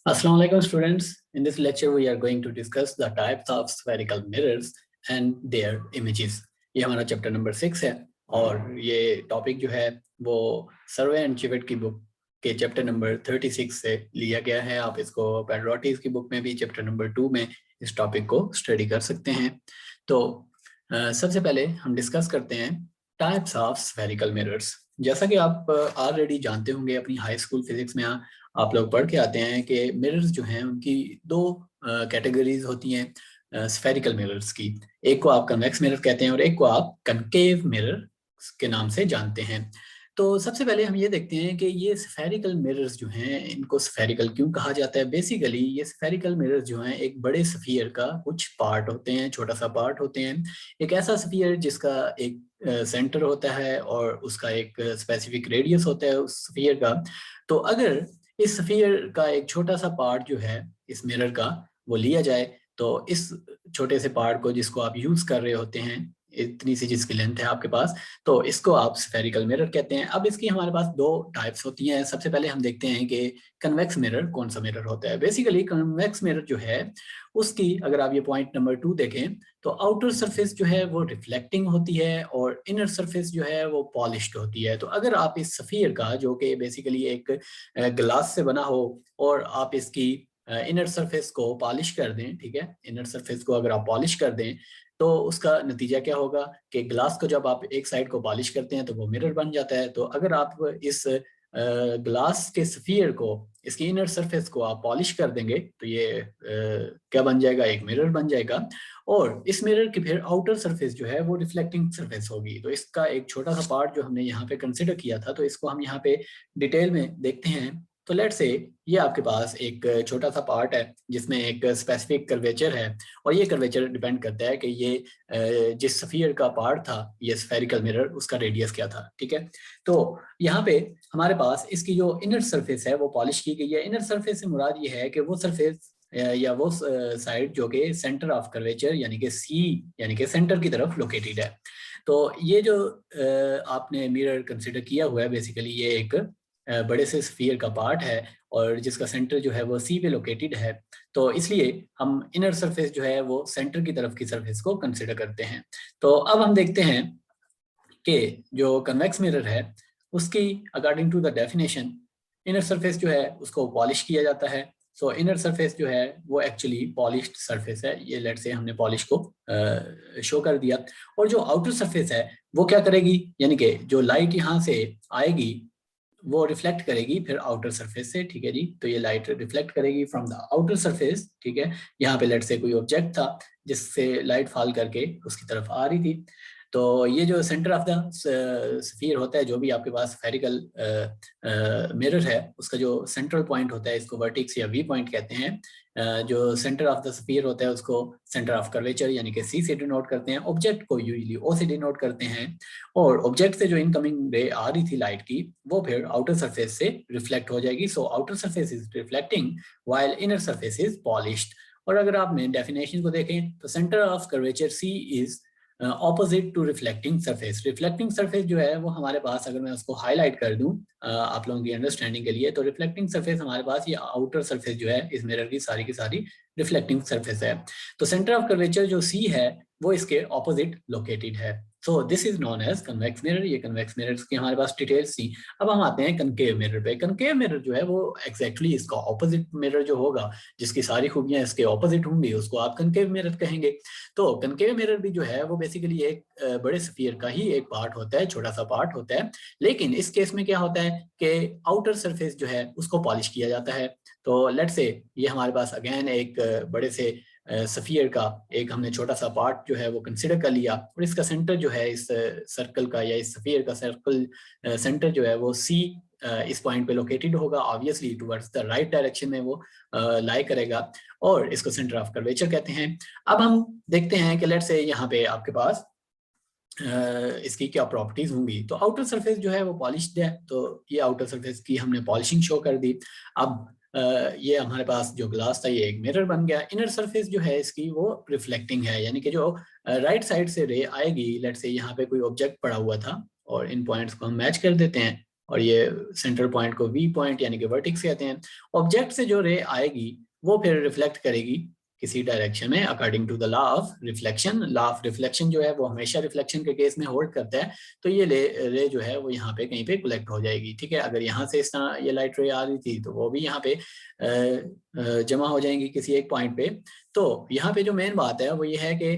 Assalamu alaikum students. In this lecture we are going to discuss the types of spherical mirrors and their images. ये हमारा chapter number 6 है और ये topic जो है वो सर्वे एंड जिवेट की बुक के चैप्टर नंबर 36 से लिया गया है। आप इसको पेड्रोटीज की बुक में भी चैप्टर नंबर 2 में इस टॉपिक को स्टडी कर सकते हैं। तो सबसे पहले हम डिस्कस करते हैं टाइप्स ऑफ स्फेरिकल मिरर्स। जैसा कि आप ऑलरेडी जानते होंगे, अपनी हाई स्कूल फिजिक्स में आप लोग पढ़ के आते हैं कि मिरर्स जो हैं उनकी दो कैटेगरीज होती हैं स्फेरिकल मिरर्स की। एक को आप कन्वेक्स मिरर कहते हैं और एक को आप कनकेव मिरर के नाम से जानते हैं। तो सबसे पहले हम ये देखते हैं कि ये स्फेरिकल मिरर्स जो हैं इनको स्फेरिकल क्यों कहा जाता है। बेसिकली ये स्फेरिकल मिरर्स जो हैं एक बड़े स्फीयर का कुछ पार्ट होते हैं, छोटा सा पार्ट होते हैं। एक ऐसा स्फीयर जिसका एक सेंटर होता है और उसका एक स्पेसिफिक रेडियस होता है उस स्फीयर का। तो अगर इस स्फीयर का एक छोटा सा पार्ट जो है इस मिरर का वो लिया जाए तो इस छोटे से पार्ट को जिसको आप यूज कर रहे होते हैं, इतनी सी जिसकी लेंथ है आपके पास, तो इसको आप स्फेरिकल मिरर कहते हैं। अब इसकी हमारे पास दो टाइप्स होती हैं। सबसे पहले हम देखते हैं कि कन्वेक्स मिरर कौन सा मिरर होता है। बेसिकली कन्वेक्स मिरर जो है उसकी अगर आप ये पॉइंट नंबर 2 देखें तो आउटर सरफेस जो है वो रिफ्लेक्टिंग होती है और इनर सरफेस जो है वो पॉलिश्ड होती है। तो अगर आप इस स्फीयर का, जो कि बेसिकली एक ग्लास से बना हो, और आप इसकी इनर सरफेस को पॉलिश कर दें, ठीक है, इनर सरफेस को अगर आप पॉलिश कर दें तो उसका नतीजा क्या होगा कि ग्लास को जब आप एक साइड को पॉलिश करते हैं तो वो मिरर बन जाता है। तो अगर आप इस ग्लास के स्फीयर को, इसकी इनर सरफेस को आप पॉलिश कर देंगे तो ये क्या बन जाएगा, एक मिरर बन जाएगा। और इस मिरर की फिर आउटर सरफेस जो है वो रिफ्लेक्टिंग सरफेस होगी। तो इसका एक छोटा सा पार्ट जो हमने यहाँ पे कंसिडर किया था, तो इसको हम यहाँ पे डिटेल में देखते हैं। तो लेट से ये आपके पास एक छोटा सा पार्ट है जिसमें एक स्पेसिफिक कर्वेचर है और ये कर्वेचर डिपेंड करता है कि ये जिस स्फीयर का पार्ट था, ये स्फेरिकल मिरर, उसका रेडियस क्या था, ठीक है। तो यहाँ पे हमारे पास इसकी जो इनर सरफेस है वो पॉलिश की गई है। इनर सरफेस से मुराद ये है कि वो सरफेस या वो साइड जो कि सेंटर ऑफ कर्वेचर यानी कि सी यानी कि सेंटर की तरफ लोकेटेड है। तो ये जो आपने मिरर कंसिडर किया हुआ है, बेसिकली ये एक बड़े से स्फीयर का पार्ट है और जिसका सेंटर जो है वो सी पे लोकेटेड है। तो इसलिए हम इनर सरफेस जो है वो सेंटर की तरफ की सरफेस को कंसिडर करते हैं। तो अब हम देखते हैं कि जो कन्वेक्स मिरर है उसकी according to the definition inner surface जो है उसको पॉलिश किया जाता है। सो इनर सरफेस जो है वो एक्चुअली पॉलिश्ड सरफेस है। ये लेट से हमने पॉलिश को शो कर दिया। और जो आउटर सरफेस है वो क्या करेगी, यानी कि जो लाइट यहाँ से आएगी वो रिफ्लेक्ट करेगी फिर आउटर सरफेस से, ठीक है जी। तो ये लाइट रिफ्लेक्ट करेगी फ्रॉम द आउटर सरफेस, ठीक है। यहाँ पे लेट से कोई ऑब्जेक्ट था जिससे लाइट फॉल करके उसकी तरफ आ रही थी। तो ये जो सेंटर ऑफ द स्फीयर होता है, जो भी आपके पास स्फेरिकल मिरर है, उसका जो सेंट्रल पॉइंट होता है इसको वर्टेक्स या वी पॉइंट कहते हैं। जो सेंटर ऑफ द स्फीयर होता है उसको सेंटर ऑफ कर्वेचर यानी कि सी से डिनोट करते हैं। ऑब्जेक्ट को यूजुअली ओ से डिनोट करते हैं। और ऑब्जेक्ट से जो इनकमिंग रे आ रही थी लाइट की वो फिर आउटर सरफेस से रिफ्लेक्ट हो जाएगी। So outer surface is reflecting while inner surface is polished. और अगर आप मेन डेफिनेशन को देखें तो centre of curvature C is opposite to reflecting surface. Reflecting surface जो है वो हमारे पास, अगर मैं उसको हाईलाइट कर दूं आप लोगों की अंडरस्टैंडिंग के लिए, तो रिफ्लेक्टिंग सरफेस हमारे पास ये आउटर सरफेस जो है इस मिरर की सारी रिफ्लेक्टिंग सरफेस है। तो सेंटर ऑफ कर्वेचर जो सी है वो इसके ऑपोजिट लोकेटेड है। So this is known as convex mirror. ये कन्वेक्स मिरर की हमारे पास डिटेल्स थी। अब हम आते हैं कनकेव मिरर पे। कनकेव मिरर जो है वो एग्जैक्टली इसका ऑपोजिट मिरर जो होगा, जिसकी सारी खूबियां इसके ऑपोजिट होंगी, उसको आप कनकेव मिरर कहेंगे। तो कनकेव मिरर भी जो है वो बेसिकली एक बड़े स्फीयर का ही एक पार्ट होता है, छोटा सा पार्ट होता है। लेकिन इस केस में क्या होता है कि आउटर सरफेस जो है उसको पॉलिश किया जाता है। तो लेट्स से ये हमारे पास अगेन एक बड़े से स्फीयर का एक हमने छोटा सा पार्ट जो है वो कंसिडर कर लिया और इसका सेंटर जो है इस सर्कल का या इस स्फीयर का सर्कल सेंटर जो है वो सी इस पॉइंट पे लोकेटेड होगा। Obviously towards the right direction में वो लाई करेगा और इसको सेंटर ऑफ कर्वेचर कहते हैं। अब हम देखते हैं कि लेट्स से यहाँ पे आपके पास इसकी क्या प्रॉपर्टीज होंगी। तो आउटर सरफेस जो है वो पॉलिश्ड है, तो ये आउटर सरफेस की हमने पॉलिशिंग शो कर दी। अब ये हमारे पास जो ग्लास था ये एक मिरर बन गया। इनर सरफेस जो है इसकी वो रिफ्लेक्टिंग है, यानी कि जो राइट साइड से रे आएगी, लेट्स से यहाँ पे कोई ऑब्जेक्ट पड़ा हुआ था और इन पॉइंट्स को हम मैच कर देते हैं। और ये सेंट्रल पॉइंट को वी पॉइंट यानी कि वर्टेक्स कहते हैं। ऑब्जेक्ट से जो रे आएगी वो फिर रिफ्लेक्ट करेगी किसी डायरेक्शन में according to the law of reflection. Law of reflection जो है वो हमेशा रिफ्लेक्शन के केस में होल्ड करता है। तो ये रे जो है वो यहाँ पे कहीं पे कलेक्ट हो जाएगी, ठीक है। अगर यहाँ से इस तरह ये लाइट रे आ रही थी तो वो भी यहाँ पे जमा हो जाएंगी किसी एक पॉइंट पे। तो यहाँ पे जो मेन बात है वो ये है कि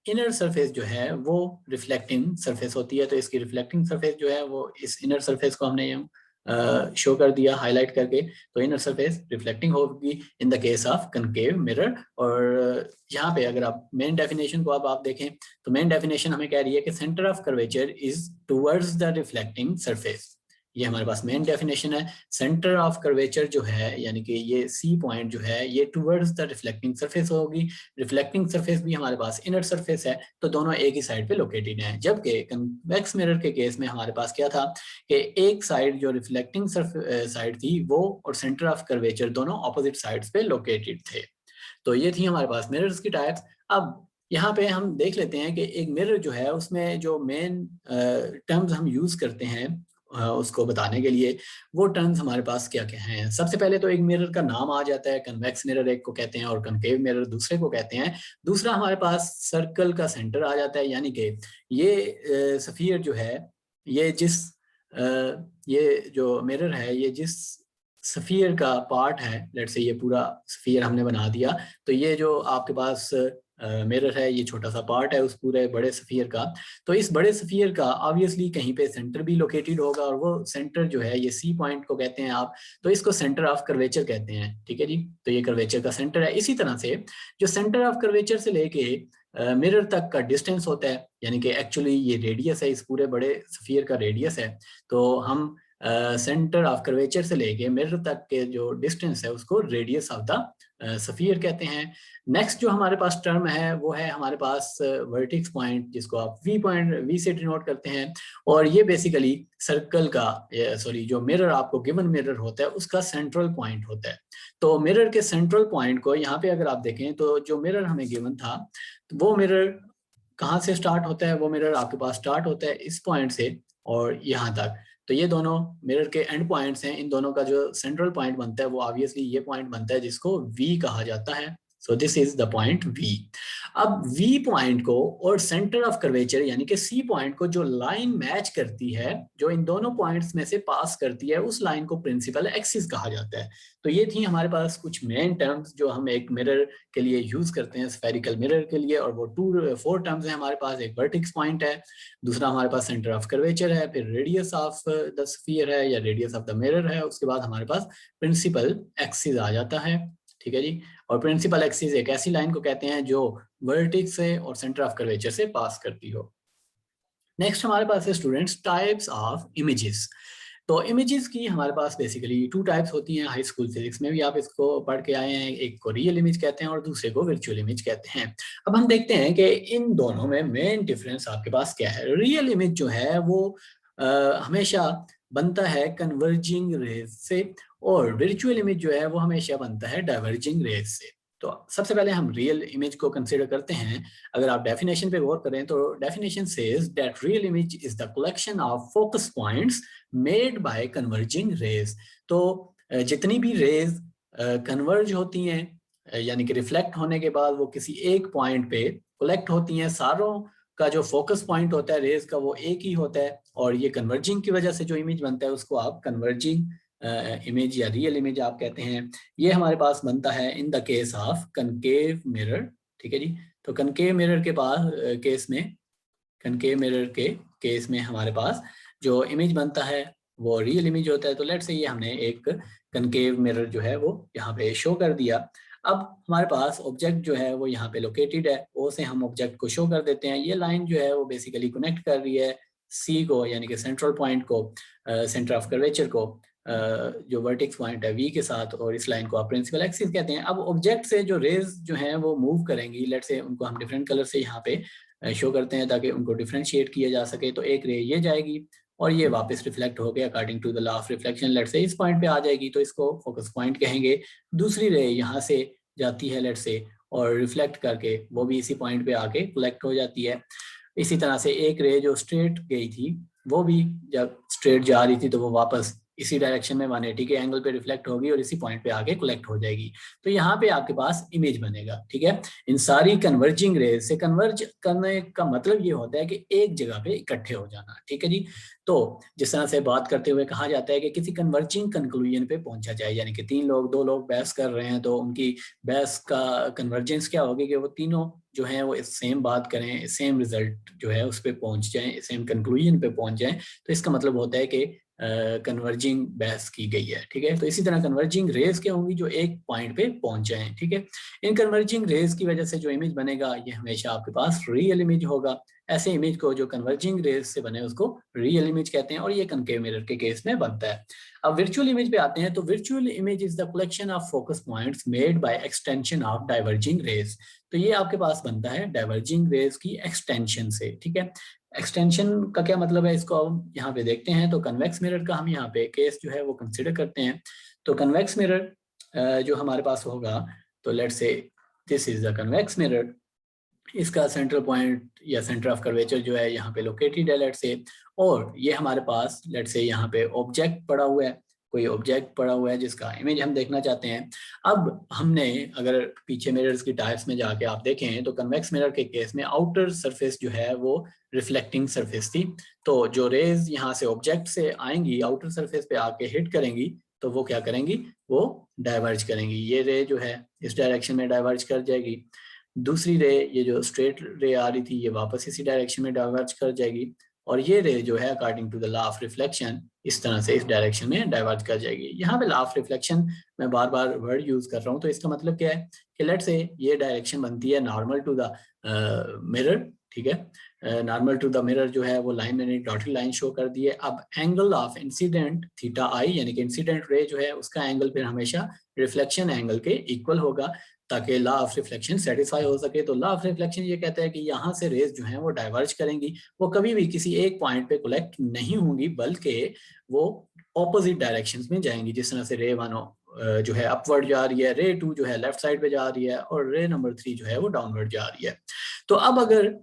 इनर सरफेस जो है वो रिफ्लेक्टिंग सरफेस होती है। तो इसकी रिफ्लेक्टिंग सरफेस जो है वो इस इनर सरफेस को हमने शो कर दिया हाईलाइट करके। तो इनर सरफेस रिफ्लेक्टिंग होगी in the case of concave mirror. और यहाँ पे अगर आप मेन डेफिनेशन को अब आप देखें तो मेन डेफिनेशन हमें कह रही है कि centre of curvature is towards the reflecting surface. ये हमारे पास मेन डेफिनेशन है। सेंटर ऑफ कर्वेचर जो है यानी कि ये सी पॉइंट जो है ये टुवर्ड्स द रिफ्लेक्टिंग सरफेस होगी। रिफ्लेक्टिंग सरफेस भी हमारे पास इनर सरफेस है, तो दोनों एक ही साइड पे लोकेटेड हैं। जबकि कन्वेक्स मिरर के केस में हमारे पास क्या था कि एक साइड जो रिफ्लेक्टिंग साइड थी वो और सेंटर ऑफ कर्वेचर दोनों ऑपोजिट साइड्स पे लोकेटेड थे। तो ये थी हमारे पास मिरर्स की टाइप्स। अब यहाँ पे हम देख लेते हैं कि एक मिरर जो है उसमें जो मेन टर्म्स हम यूज करते हैं उसको बताने के लिए, वो टर्म्स हमारे पास क्या क्या हैं। सबसे पहले तो एक मिरर का नाम आ जाता है। कन्वेक्स मिरर एक को कहते हैं और कनकेव मिरर दूसरे को कहते हैं। दूसरा हमारे पास सर्कल का सेंटर आ जाता है, यानी कि ये स्फीयर जो है ये ये जो मिरर है ये जिस स्फीयर का पार्ट है, लेट से ये पूरा स्फीयर हमने बना दिया, तो ये जो आपके पास मिरर है ये छोटा सा पार्ट है उस पूरे बड़े स्फीयर का। तो इस बड़े स्फीयर का ऑब्वियसली कहीं पे सेंटर भी लोकेटेड होगा और वो सेंटर जो है ये सी पॉइंट को कहते हैं आप। तो इसको सेंटर ऑफ कर्वेचर कहते हैं, ठीक है जी। तो ये कर्वेचर का सेंटर है। इसी तरह से जो सेंटर ऑफ कर्वेचर से लेके मिरर तक का डिस्टेंस होता है, यानी कि एक्चुअली ये रेडियस है, इस पूरे बड़े स्फीयर का रेडियस है। तो हम सेंटर ऑफ कर्वेचर से लेके मिरर तक के जो डिस्टेंस है उसको रेडियस ऑफ द स्फीयर कहते हैं। नेक्स्ट जो हमारे पास टर्म है वो है हमारे पास वर्टेक्स पॉइंट, जिसको आप वी से डिनोट करते हैं। और ये बेसिकली सर्कल का सॉरी जो मिरर आपको गिवन मिरर होता है उसका सेंट्रल पॉइंट होता है। तो मिरर के सेंट्रल पॉइंट को यहाँ पे अगर आप देखें तो जो मिरर हमें गिवन था तो वो मिरर कहाँ से स्टार्ट होता है, वो मिरर आपके पास स्टार्ट होता है इस पॉइंट से और यहाँ तक। तो ये दोनों मिरर के एंड पॉइंट्स हैं। इन दोनों का जो सेंट्रल पॉइंट बनता है वो ऑब्वियसली ये पॉइंट बनता है जिसको वी कहा जाता है। So this is the point V. अब वी पॉइंट को और सेंटर ऑफ कर्वेचर यानी कि सी पॉइंट को जो लाइन मैच करती है, जो इन दोनों पॉइंट्स में से पास करती है, उस लाइन को प्रिंसिपल एक्सिस कहा जाता है। तो ये थी हमारे पास कुछ मेन टर्म्स जो हम एक मिरर के लिए यूज करते हैं, स्फेरिकल मिरर के लिए। और वो 4 टर्म्स हैं हमारे पास। एक वर्टेक्स पॉइंट है, दूसरा हमारे पास सेंटर ऑफ कर्वेचर है, फिर रेडियस ऑफ द स्फीयर है या रेडियस ऑफ द मिरर है, उसके बाद हमारे पास प्रिंसिपल एक्सिस आ जाता है, ठीक है जी। और प्रिंसिपल एक्सिस एक ऐसी लाइन को कहते हैं जो वर्टेक्स से और सेंटर ऑफ कर्वेचर से पास करती हो। नेक्स्ट हमारे पास है स्टूडेंट्स टाइप्स ऑफ इमेजेस। तो इमेजेस की हमारे पास बेसिकली 2 टाइप्स होती हैं। हाई स्कूल फिजिक्स में भी आप इसको पढ़ के आए हैं। एक को रियल इमेज कहते हैं और दूसरे को वर्चुअल इमेज कहते हैं। अब हम देखते हैं कि इन दोनों में मेन डिफरेंस आपके पास क्या है। रियल इमेज जो है वो हमेशा बनता है कन्वर्जिंग रेज से और वर्चुअल इमेज जो है वो हमेशा बनता है डाइवर्जिंग रेज से। तो सबसे पहले हम रियल इमेज को कंसीडर करते हैं। अगर आप डेफिनेशन पे गौर करें तो definition says that real image is the collection of focus points made by converging rays. तो जितनी भी रेज कन्वर्ज होती हैं यानी कि रिफ्लेक्ट होने के बाद वो किसी एक पॉइंट पे कलेक्ट होती हैं, सारों का जो फोकस पॉइंट होता है रेज का वो एक ही होता है। और ये कन्वर्जिंग की वजह से जो इमेज बनता है उसको आप कन्वर्जिंग इमेज या रियल इमेज आप कहते हैं। ये हमारे पास बनता है in the case of concave mirror, ठीक है जी। तो कनकेव मिरर के पास केस में कनकेव मिरर के केस में हमारे पास जो इमेज बनता है वो रियल इमेज होता है। तो लेट्स से ये हमने एक कनकेव मिरर जो है वो यहाँ पे शो कर दिया। अब हमारे पास ऑब्जेक्ट जो है वो यहाँ पे लोकेटेड है, ओ से हम ऑब्जेक्ट को शो कर देते हैं। ये लाइन जो है वो बेसिकली कनेक्ट कर रही है सी को यानी कि सेंट्रल पॉइंट को सेंटर ऑफ कर्वेचर को जो वर्टेक्स पॉइंट है वी के साथ, और इस लाइन को आप प्रिंसिपल एक्सिस कहते हैं। अब ऑब्जेक्ट से जो रेज जो हैं वो मूव करेंगी, लेट्स से उनको हम डिफरेंट कलर से यहाँ पे शो करते हैं ताकि उनको डिफरेंशिएट किया जा सके। तो एक रे ये जाएगी और ये वापस रिफ्लेक्ट हो गया according to the law of reflection. Let's say इस पॉइंट पे आ जाएगी तो इसको फोकस पॉइंट कहेंगे। दूसरी रे यहाँ से जाती है लेट्स से और रिफ्लेक्ट करके वो भी इसी पॉइंट पे आके कलेक्ट हो जाती है। इसी तरह से एक रे जो स्ट्रेट गई थी वो भी जब स्ट्रेट जा रही थी तो वो वापस इसी डायरेक्शन में 180 के एंगल पे रिफ्लेक्ट होगी और इसी पॉइंट पे आके कलेक्ट हो जाएगी। तो यहाँ पे आपके पास इमेज बनेगा, ठीक है। इन सारी कन्वर्जिंग रेज से, कन्वर्ज करने का मतलब ये होता है कि एक जगह पे इकट्ठे हो जाना, ठीक है जी। तो जिस तरह से बात करते हुए कहा जाता है कि किसी कन्वर्जिंग कंक्लूजन पे पहुंचा जाए, यानी कि दो लोग बहस कर रहे हैं तो उनकी बहस का कन्वर्जेंस क्या होगी कि वो तीनों जो है वो सेम बात करें, सेम रिजल्ट जो है उस पर पहुंच जाएं, सेम कंक्लूजन पे पहुंच जाएं। तो इसका मतलब होता है कि कन्वर्जिंग बहस की गई है, ठीक है। तो इसी तरह कन्वर्जिंग रेज क्या होंगी, जो एक पॉइंट पे पहुंच जाएं, ठीक है। इन कन्वर्जिंग रेज की वजह से जो इमेज बनेगा ये हमेशा आपके पास रियल इमेज होगा। ऐसे इमेज को जो कन्वर्जिंग रेज से बने उसको रियल इमेज कहते हैं, और ये कनकेव मिरर के केस में बनता है। अब वर्चुअल इमेज पे आते हैं। तो virtual image is the collection of focus points made bye extension of diverging raise. तो ये आपके पास बनता है डाइवर्जिंग रेज की एक्सटेंशन से, ठीक है। एक्सटेंशन का क्या मतलब है, इसको हम यहाँ पे देखते हैं। तो कन्वेक्स मिरर का हम यहाँ पे केस जो है वो कंसिडर करते हैं। तो कन्वेक्स मिरर जो हमारे पास होगा, तो let's say this is the convex mirror. इसका सेंट्रल पॉइंट या सेंटर ऑफ कर्वेचर जो है यहाँ पे लोकेटेड है लेट से, और ये हमारे पास लेट से यहाँ पे ऑब्जेक्ट पड़ा हुआ है, कोई ऑब्जेक्ट पड़ा हुआ है जिसका इमेज हम देखना चाहते हैं। अब हमने अगर पीछे मिरर्स की टाइप्स में जाके आप देखें तो कन्वेक्स मिरर के केस में आउटर सरफेस जो है वो रिफ्लेक्टिंग सरफेस थी। तो जो रेज यहाँ से ऑब्जेक्ट से आएंगी आउटर सरफेस पे आके हिट करेंगी तो वो क्या करेंगी, वो डाइवर्ज करेंगी। ये रे जो है इस डायरेक्शन में डाइवर्ज कर जाएगी। दूसरी रे, ये जो स्ट्रेट रे आ रही थी, ये वापस इसी डायरेक्शन में डाइवर्ज कर जाएगी। और ये रे जो है according to the law of reflection इस तरह से इस डायरेक्शन में डाइवर्ज कर जाएगी। यहाँ पे लॉ ऑफ रिफ्लेक्शन मैं बार बार वर्ड यूज कर रहा हूँ, तो इसका मतलब क्या है कि लेट से ये डायरेक्शन बनती है नॉर्मल टू द मिरर, ठीक है। नॉर्मल टू द मिरर जो है वो लाइन मैंने डॉटेड लाइन शो कर दी है। अब एंगल ऑफ इंसिडेंट थीटा आई, यानी कि इंसिडेंट रे जो है उसका एंगल फिर हमेशा रिफ्लेक्शन एंगल के इक्वल होगा ताकि लॉ ऑफ रिफ्लेक्शन सेटिस्फाई हो सके। तो लॉ ऑफ रिफ्लेक्शन ये कहता है कि यहाँ से रेज जो है वो डाइवर्ज करेंगी, वो कभी भी किसी एक पॉइंट पे कलेक्ट नहीं होंगी, बल्कि वो ऑपोजिट डायरेक्शंस में जाएंगी। जिस तरह से रे 1 जो है अपवर्ड जा रही है, रे 2 जो है लेफ्ट साइड पे जा रही है, और रे नंबर 3 जो है वो डाउनवर्ड जा रही है। तो अब अगर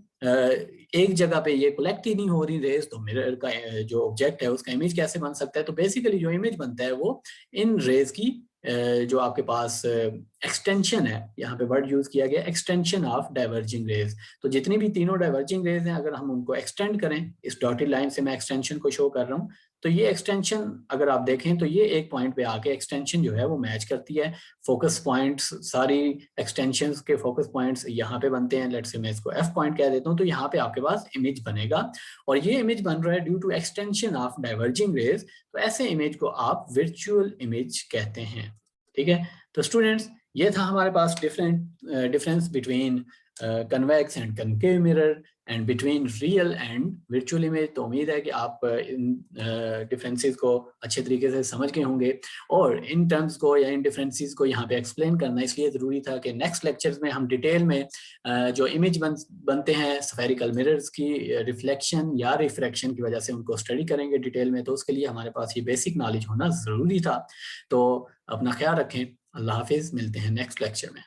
एक जगह पे ये कलेक्ट ही नहीं हो रही रेज, तो मिरर का जो ऑब्जेक्ट है उसका इमेज कैसे बन सकता है। तो बेसिकली जो इमेज बनता है वो इन रेज की जो आपके पास एक्सटेंशन है, यहाँ पे वर्ड यूज किया गया एक्सटेंशन ऑफ डाइवर्जिंग रेज। तो जितनी भी तीनों डाइवर्जिंग रेज हैं अगर हम उनको एक्सटेंड करें, इस डॉटेड लाइन से मैं एक्सटेंशन को शो कर रहा हूँ, तो ये एक्सटेंशन अगर आप देखें तो ये एक पॉइंट पे आके एक्सटेंशन जो है वो मैच करती है। फोकस पॉइंट्स, सारी एक्सटेंशंस के फोकस पॉइंट्स यहाँ पे बनते हैं। लेट्स से मैं इसको एफ पॉइंट कह देता हूँ। तो यहाँ पे आपके पास इमेज बनेगा, और ये इमेज बन रहा है due to extension of diverging raise. तो ऐसे इमेज को आप वर्चुअल इमेज कहते हैं, ठीक है। तो स्टूडेंट्स, ये था हमारे पास difference between convex and concave mirror and between real and virtual image. तो उम्मीद है कि आप इन डिफरेंसेस को अच्छे तरीके से समझ गए होंगे, और इन टर्म्स को या इन डिफरेंसेस को यहाँ पे एक्सप्लेन करना इसलिए ज़रूरी था कि नेक्स्ट लेक्चर्स में हम डिटेल में जो इमेज बनते हैं स्फेरिकल मिरर्स की रिफ्लेक्शन या रिफ्रैक्शन की वजह से उनको स्टडी करेंगे डिटेल में। तो उसके लिए हमारे पास ये बेसिक नॉलेज होना ज़रूरी था। तो अपना ख्याल रखें। अल्लाह हाफिज़, मिलते हैं नेक्स्ट लेक्चर में।